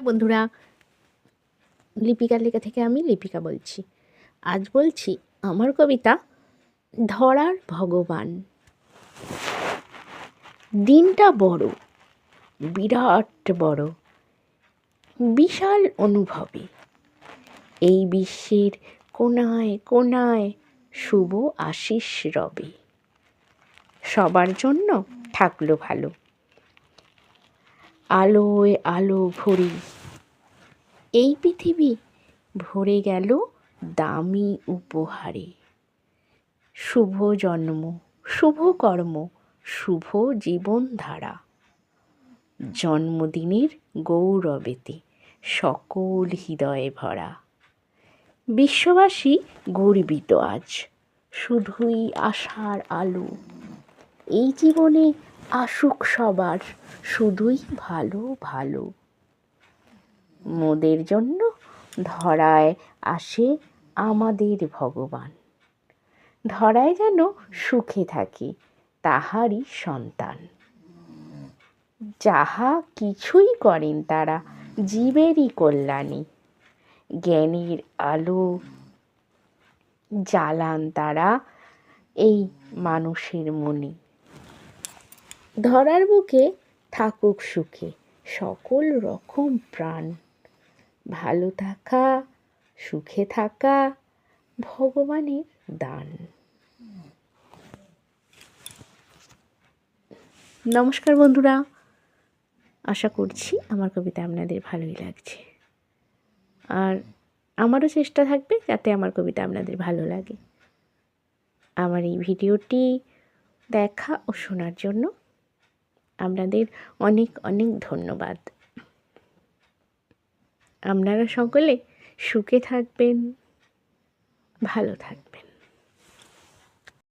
বন্ধুরা, লিপিকার লেখা থেকে আমি লিপিকা বলছি। আজ বলছি আমার কবিতা ধরার ভগবান। দিনটা বড়, বিরাট বড়, বিশাল অনুভবে এই বিশ্বের কোনায় কোনায় শুভ আশিস রবে। সবার জন্য থাকলো ভালো, আলোয় আলো ভরি এই পৃথিবী ভরে গেল দামি উপহারে। শুভ জন্ম, শুভ কর্ম, শুভ জীবনধারা, জন্মদিনের গৌরবেতে সকল হৃদয়ে ভরা। বিশ্ববাসী গর্বিত আজ, শুধুই আশার আলো। এই জীবনে আসুক সবার শুধুই ভালো ভালো। মোদের জন্য ধরায় আসে আমাদের ভগবান। ধরায় যেন সুখে থাকি তাহারই সন্তান। যাহা কিছুই করেন তারা জীবেরই কল্যাণে। জ্ঞানের আলো জ্বালান তারা এই মানুষের মনে। ধরার বুকে থাকুক সুখে সকল রকম প্রাণ। ভালো থাকা, সুখে থাকা ভগবানের দান। নমস্কার বন্ধুরা, আশা করছি আমার কবিতা আপনাদের ভালোই লাগছে। আর আমারও চেষ্টা থাকবে যাতে আমার কবিতা আপনাদের ভালো লাগে। আমার এই ভিডিওটি দেখা ও শোনার জন্য আপনাদের অনেক অনেক ধন্যবাদ। আপনারা সকলে সুখে থাকবেন, ভালো থাকবেন।